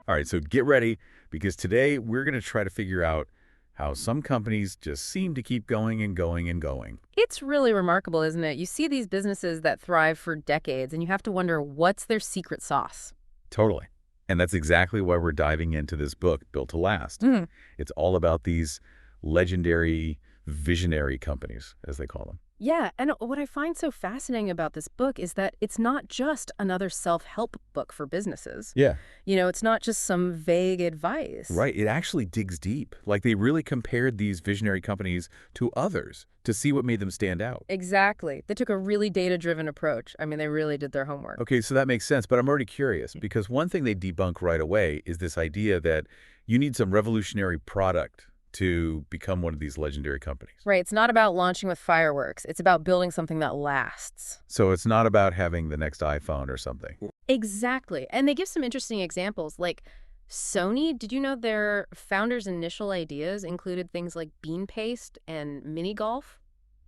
All right, so get ready because today we're going to try to figure out how some companies just seem to keep going and going and going. It's really remarkable, isn't it? You see these businesses that thrive for decades, and you have to wonder what's their secret sauce. Totally. And that's exactly why we're diving into this book, Built to Last. Mm. It's all about these legendary, visionary companies, as they call them. Yeah, and what I find so fascinating about this book is that it's not just another self-help book for businesses. Yeah. It's not just some vague advice. Right. It actually digs deep. Like they really compared these visionary companies to others to see what made them stand out. Exactly. They took a really data-driven approach. I mean, they really did their homework. Okay, so that makes sense, but I'm already curious because one thing they debunk right away is this idea that you need some revolutionary product to become one of these legendary companies. Right, it's not about launching with fireworks. It's about building something that lasts. So it's not about having the next iPhone or something. Exactly. And they give some interesting examples. Like Sony, did you know their founders' initial ideas included things like bean paste and mini golf?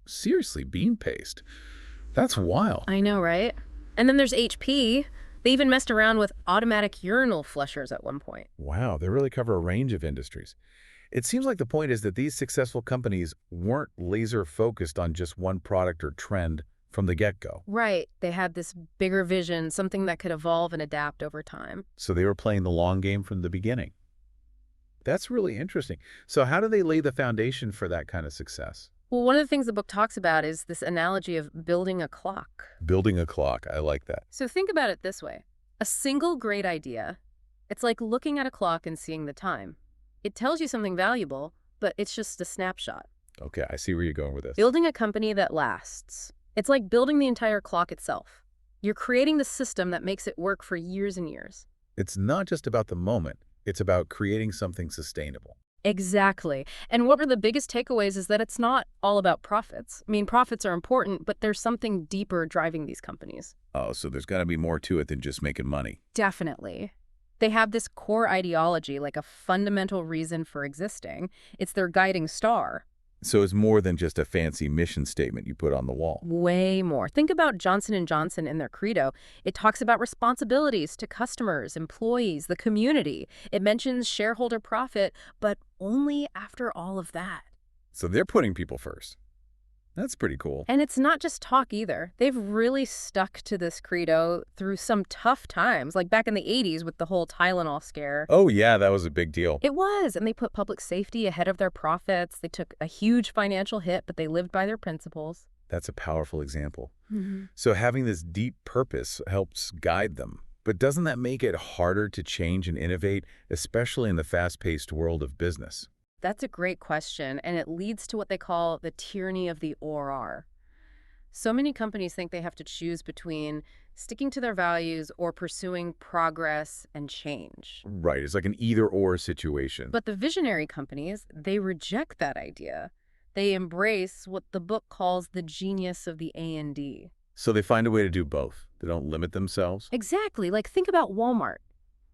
Seriously, bean paste. That's wild. I know, right? And then there's HP. They even messed around with automatic urinal flushers at one point. Wow, they really cover a range of industries. It seems like the point is that these successful companies weren't laser focused on just one product or trend from the get-go. Right. They had this bigger vision, something that could evolve and adapt over time. So they were playing the long game from the beginning. That's really interesting. So how do they lay the foundation for that kind of success? Well, one of the things the book talks about is this analogy of building a clock. Building a clock. I like that. So think about it this way. A single great idea, it's like looking at a clock and seeing the time. It tells you something valuable, but it's just a snapshot. Okay, I see where you're going with this. Building a company that lasts. It's like building the entire clock itself. You're creating the system that makes it work for years and years. It's not just about the moment. It's about creating something sustainable. Exactly. And what are the biggest takeaways is that it's not all about profits. I mean, profits are important, but there's something deeper driving these companies. Oh, so there's got to be more to it than just making money. Definitely. They have this core ideology, like a fundamental reason for existing. It's their guiding star. So it's more than just a fancy mission statement you put on the wall. Way more. Think about Johnson & Johnson and their credo. It talks about responsibilities to customers, employees, the community. It mentions shareholder profit, but only after all of that. So they're putting people first. That's pretty cool. And it's not just talk either. They've really stuck to this credo through some tough times, like back in the 80s with the whole Tylenol scare. Oh, yeah, that was a big deal. It was, and they put public safety ahead of their profits. They took a huge financial hit, but they lived by their principles. That's a powerful example. Mm-hmm. So having this deep purpose helps guide them. But doesn't that make it harder to change and innovate, especially in the fast-paced world of business? That's a great question, and it leads to what they call the tyranny of the or. So many companies think they have to choose between sticking to their values or pursuing progress and change. Right, it's like an either-or situation. But the visionary companies, they reject that idea. They embrace what the book calls the genius of the A&D. So they find a way to do both. They don't limit themselves. Exactly. Like, think about Walmart.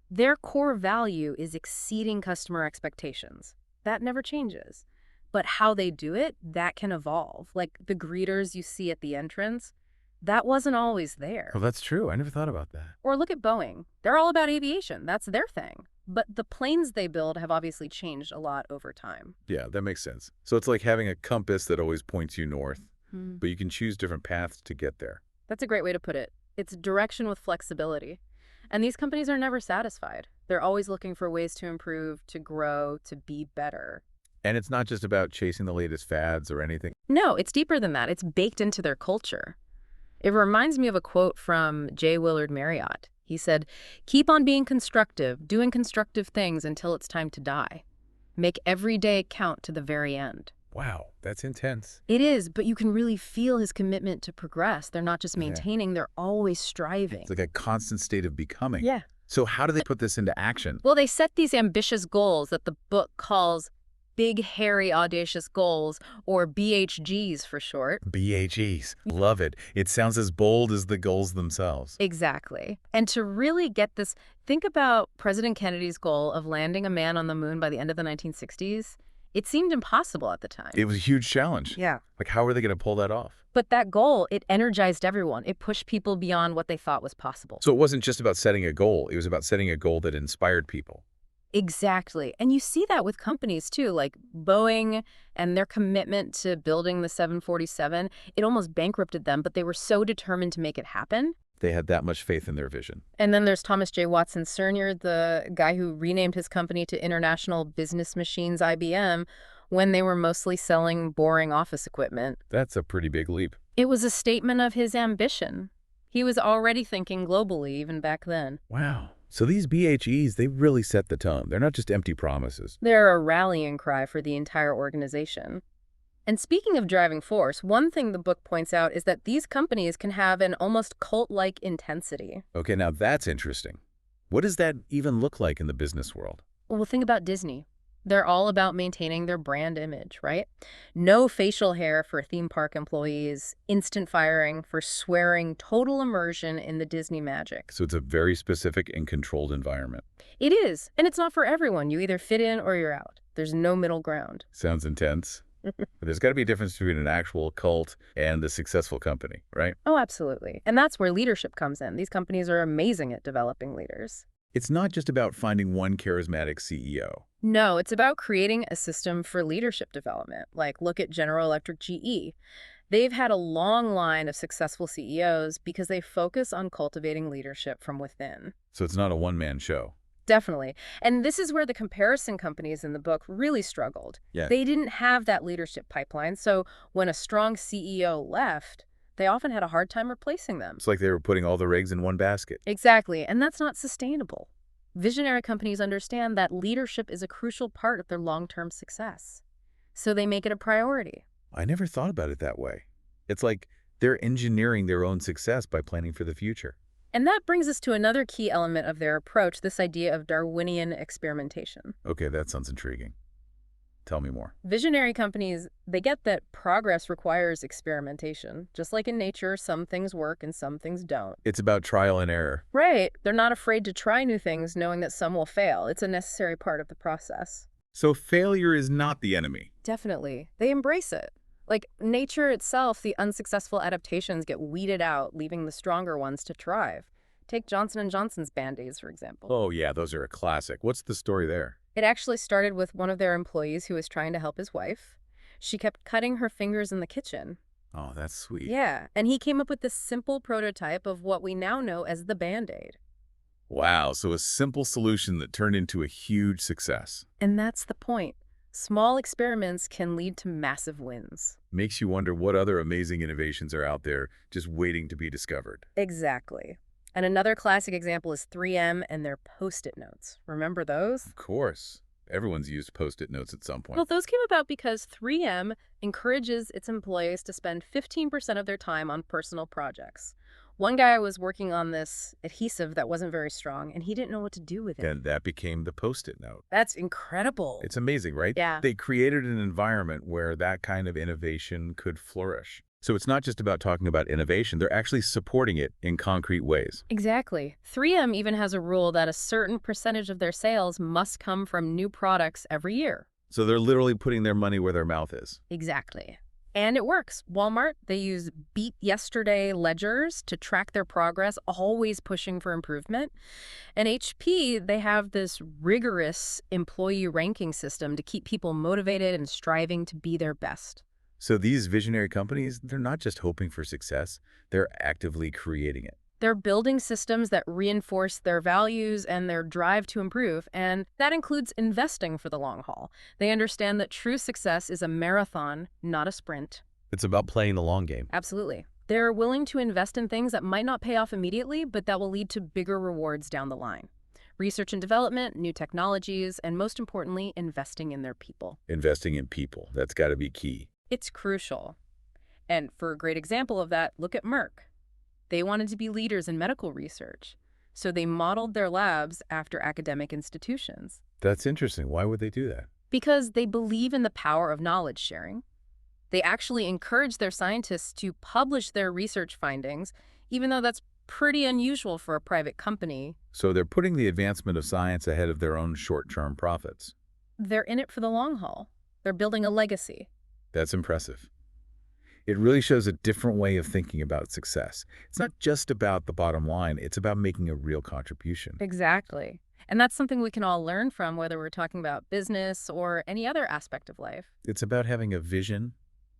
Their core value is exceeding customer expectations. That never changes. But how they do it, that can evolve. Like the greeters you see at the entrance, that wasn't always there. Oh, that's true. I never thought about that. Or look at Boeing. They're all about aviation. That's their thing. But the planes they build have obviously changed a lot over time. Yeah, that makes sense. So it's like having a compass that always points you north, but you can choose different paths to get there. That's a great way to put it. It's direction with flexibility. And these companies are never satisfied. They're always looking for ways to improve, to grow, to be better. And it's not just about chasing the latest fads or anything. No, it's deeper than that. It's baked into their culture. It reminds me of a quote from J. Willard Marriott. He said, "Keep on being constructive, doing constructive things until it's time to die. Make every day count to the very end." Wow, that's intense. It is, but you can really feel his commitment to progress. They're not just maintaining, they're always striving. It's like a constant state of becoming. Yeah. So how do they put this into action? Well, they set these ambitious goals that the book calls big, hairy, audacious goals, or BHGs for short. BHAGs. Love it. It sounds as bold as the goals themselves. Exactly. And to really get this, think about President Kennedy's goal of landing a man on the moon by the end of the 1960s. It seemed impossible at the time. It was a huge challenge. Yeah. Like, how are they going to pull that off? But that goal, it energized everyone. It pushed people beyond what they thought was possible. So it wasn't just about setting a goal. It was about setting a goal that inspired people. Exactly. And you see that with companies too, like Boeing and their commitment to building the 747. It almost bankrupted them, but they were so determined to make it happen. They had that much faith in their vision. And then there's Thomas J. Watson Sr., the guy who renamed his company to International Business Machines, IBM, when they were mostly selling boring office equipment. That's a pretty big leap. It was a statement of his ambition. He was already thinking globally even back then. Wow. So these BHEs, they really set the tone. They're not just empty promises. They're a rallying cry for the entire organization. And speaking of driving force, one thing the book points out is that these companies can have an almost cult-like intensity. Okay, now that's interesting. What does that even look like in the business world? Well, think about Disney. They're all about maintaining their brand image, right? No facial hair for theme park employees, instant firing for swearing, total immersion in the Disney magic. So it's a very specific and controlled environment. It is, and it's not for everyone. You either fit in or you're out. There's no middle ground. Sounds intense. But there's got to be a difference between an actual cult and a successful company, right? Oh, absolutely. And that's where leadership comes in. These companies are amazing at developing leaders. It's not just about finding one charismatic CEO. No, it's about creating a system for leadership development. Like, look at General Electric GE. They've had a long line of successful CEOs because they focus on cultivating leadership from within. So it's not a one-man show. Definitely. And this is where the comparison companies in the book really struggled. Yeah. They didn't have that leadership pipeline, so when a strong CEO left, they often had a hard time replacing them. It's like they were putting all their eggs in one basket. Exactly, and that's not sustainable. Visionary companies understand that leadership is a crucial part of their long-term success, so they make it a priority. I never thought about it that way. It's like they're engineering their own success by planning for the future. And that brings us to another key element of their approach, this idea of Darwinian experimentation. Okay, that sounds intriguing. Tell me more. Visionary companies, they get that progress requires experimentation. Just like in nature, some things work and some things don't. It's about trial and error. Right. They're not afraid to try new things knowing that some will fail. It's a necessary part of the process. So failure is not the enemy. Definitely. They embrace it. Like nature itself, the unsuccessful adaptations get weeded out, leaving the stronger ones to thrive. Take Johnson & Johnson's Band-Aids, for example. Oh yeah, those are a classic. What's the story there? It actually started with one of their employees who was trying to help his wife. She kept cutting her fingers in the kitchen. Oh, that's sweet. Yeah, and he came up with this simple prototype of what we now know as the Band-Aid. Wow, so a simple solution that turned into a huge success. And that's the point. Small experiments can lead to massive wins. Makes you wonder what other amazing innovations are out there just waiting to be discovered. Exactly. And another classic example is 3M and their Post-it notes. Remember those? Of course. Everyone's used Post-it notes at some point. Well, those came about because 3M encourages its employees to spend 15% of their time on personal projects. One guy was working on this adhesive that wasn't very strong, and he didn't know what to do with it. And that became the Post-it note. That's incredible. It's amazing, right? Yeah. They created an environment where that kind of innovation could flourish. So it's not just about talking about innovation, they're actually supporting it in concrete ways. Exactly. 3M even has a rule that a certain percentage of their sales must come from new products every year. So they're literally putting their money where their mouth is. Exactly. And it works. Walmart, they use Beat Yesterday ledgers to track their progress, always pushing for improvement. And HP, they have this rigorous employee ranking system to keep people motivated and striving to be their best. So these visionary companies, they're not just hoping for success, they're actively creating it. They're building systems that reinforce their values and their drive to improve, and that includes investing for the long haul. They understand that true success is a marathon, not a sprint. It's about playing the long game. Absolutely. They're willing to invest in things that might not pay off immediately, but that will lead to bigger rewards down the line. Research and development, new technologies, and most importantly, investing in their people. Investing in people, that's got to be key. It's crucial. And for a great example of that, look at Merck. They wanted to be leaders in medical research, so they modeled their labs after academic institutions. That's interesting. Why would they do that? Because they believe in the power of knowledge sharing. They actually encourage their scientists to publish their research findings, even though that's pretty unusual for a private company. So they're putting the advancement of science ahead of their own short-term profits. They're in it for the long haul. They're building a legacy. That's impressive. It really shows a different way of thinking about success. It's not just about the bottom line, it's about making a real contribution. Exactly. And that's something we can all learn from, whether we're talking about business or any other aspect of life. It's about having a vision,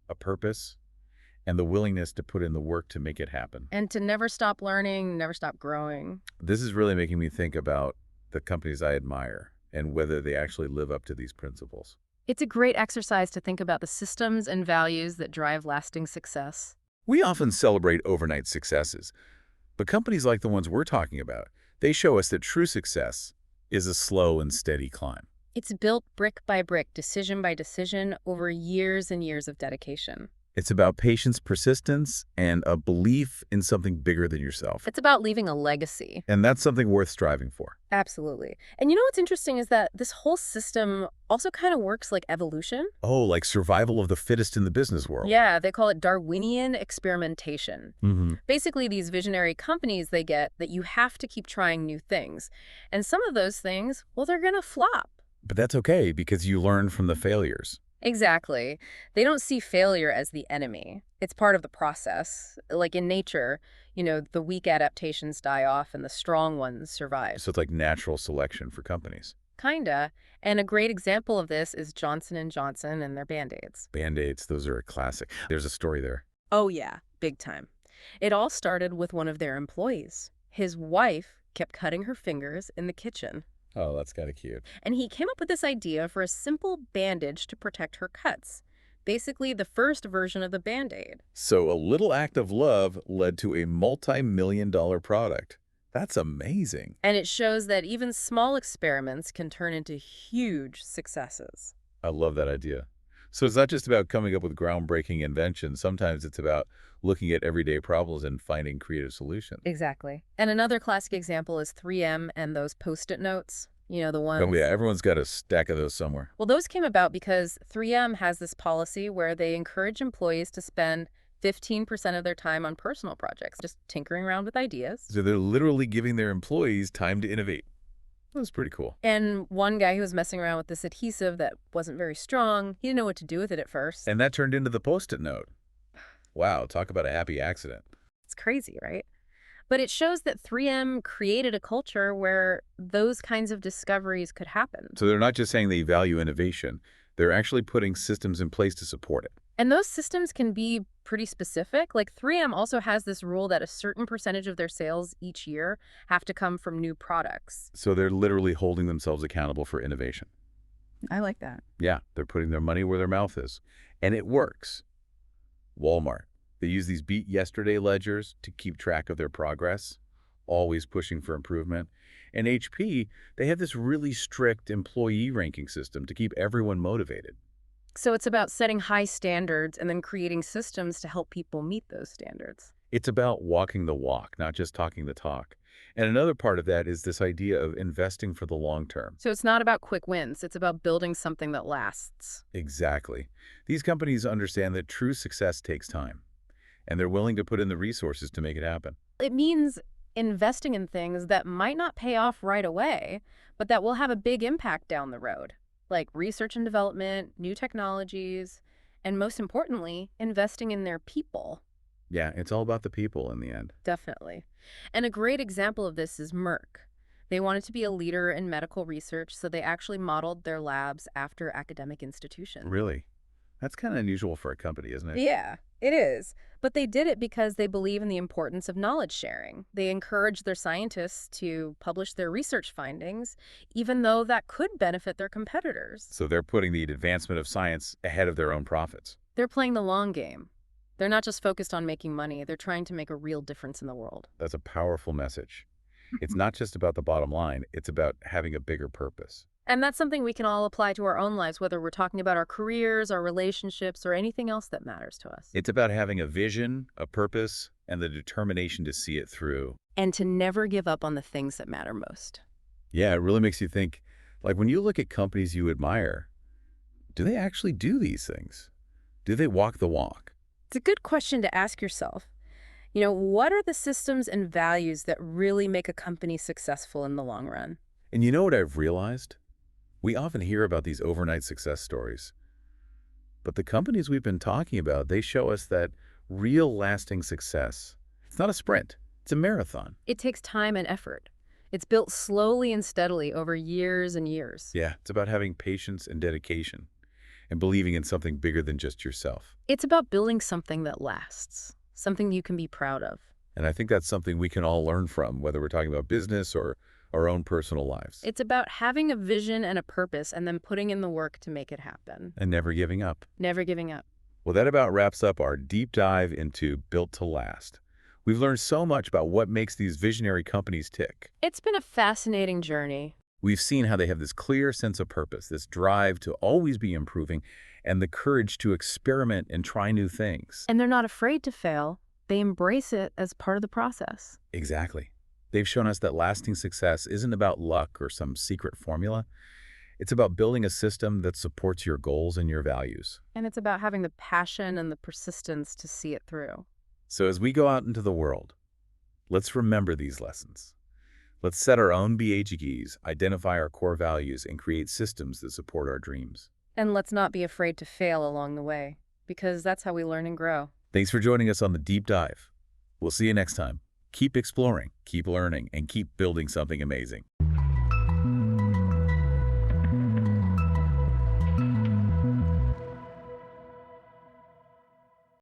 a purpose, and the willingness to put in the work to make it happen. And to never stop learning, never stop growing. This is really making me think about the companies I admire and whether they actually live up to these principles. It's a great exercise to think about the systems and values that drive lasting success. We often celebrate overnight successes, but companies like the ones we're talking about, they show us that true success is a slow and steady climb. It's built brick by brick, decision by decision, over years and years of dedication. It's about patience, persistence, and a belief in something bigger than yourself. It's about leaving a legacy. And that's something worth striving for. Absolutely. And you know what's interesting is that this whole system also kind of works like evolution. Oh, like survival of the fittest in the business world. Yeah, they call it Darwinian experimentation. Basically, these visionary companies, they get that you have to keep trying new things. And some of those things, well, they're going to flop. But that's okay because you learn from the failures. Exactly. They don't see failure as the enemy. It's part of the process. Like in nature, the weak adaptations die off and the strong ones survive. So it's like natural selection for companies. Kinda. And a great example of this is Johnson & Johnson and their Band-Aids. Band-Aids, those are a classic. There's a story there. Oh yeah, big time. It all started with one of their employees. His wife kept cutting her fingers in the kitchen. Oh, that's kind of cute. And he came up with this idea for a simple bandage to protect her cuts. Basically, the first version of the Band-Aid. So a little act of love led to a multi-million-dollar product. That's amazing. And it shows that even small experiments can turn into huge successes. I love that idea. So it's not just about coming up with groundbreaking inventions. Sometimes it's about looking at everyday problems and finding creative solutions. Exactly. And another classic example is 3M and those Post-it notes. The ones... Oh, yeah, everyone's got a stack of those somewhere. Well, those came about because 3M has this policy where they encourage employees to spend 15% of their time on personal projects, just tinkering around with ideas. So they're literally giving their employees time to innovate. That's pretty cool. And one guy who was messing around with this adhesive that wasn't very strong, he didn't know what to do with it at first. And that turned into the Post-it note. Wow, talk about a happy accident. It's crazy, right? But it shows that 3M created a culture where those kinds of discoveries could happen. So they're not just saying they value innovation, they're actually putting systems in place to support it. And those systems can be pretty specific. Like 3M also has this rule that a certain percentage of their sales each year have to come from new products. So they're literally holding themselves accountable for innovation. I like that. Yeah, they're putting their money where their mouth is. And it works. Walmart, they use these beat yesterday ledgers to keep track of their progress, always pushing for improvement. And HP, they have this really strict employee ranking system to keep everyone motivated. So it's about setting high standards and then creating systems to help people meet those standards. It's about walking the walk, not just talking the talk. And another part of that is this idea of investing for the long term. So it's not about quick wins. It's about building something that lasts. Exactly. These companies understand that true success takes time, and they're willing to put in the resources to make it happen. It means investing in things that might not pay off right away, but that will have a big impact down the road, like research and development, new technologies, and most importantly, investing in their people. Yeah, it's all about the people in the end. Definitely. And a great example of this is Merck. They wanted to be a leader in medical research, so they actually modeled their labs after academic institutions. Really? That's kind of unusual for a company, isn't it? Yeah, it is. But they did it because they believe in the importance of knowledge sharing. They encourage their scientists to publish their research findings, even though that could benefit their competitors. So they're putting the advancement of science ahead of their own profits. They're playing the long game. They're not just focused on making money. They're trying to make a real difference in the world. That's a powerful message. It's not just about the bottom line. It's about having a bigger purpose. And that's something we can all apply to our own lives, whether we're talking about our careers, our relationships, or anything else that matters to us. It's about having a vision, a purpose, and the determination to see it through. And to never give up on the things that matter most. Yeah, it really makes you think, like when you look at companies you admire, do they actually do these things? Do they walk the walk? It's a good question to ask yourself. What are the systems and values that really make a company successful in the long run? And you know what I've realized? We often hear about these overnight success stories, But the companies we've been talking about, they show us that real lasting success, it's not a sprint, it's a marathon. It takes time and effort. It's built slowly and steadily over years and years. Yeah, it's about having patience and dedication and believing in something bigger than just yourself. It's about building something that lasts, something you can be proud of. And I think that's something we can all learn from, whether we're talking about business or our own personal lives. It's about having a vision and a purpose and then putting in the work to make it happen. And never giving up. Never giving up. Well, that about wraps up our deep dive into Built to Last. We've learned so much about what makes these visionary companies tick. It's been a fascinating journey. We've seen how they have this clear sense of purpose, this drive to always be improving, and the courage to experiment and try new things. And they're not afraid to fail. They embrace it as part of the process. Exactly. They've shown us that lasting success isn't about luck or some secret formula. It's about building a system that supports your goals and your values. And it's about having the passion and the persistence to see it through. So as we go out into the world, let's remember these lessons. Let's set our own BHAGs, identify our core values, and create systems that support our dreams. And let's not be afraid to fail along the way, because that's how we learn and grow. Thanks for joining us on the Deep Dive. We'll see you next time. Keep exploring, keep learning, and keep building something amazing.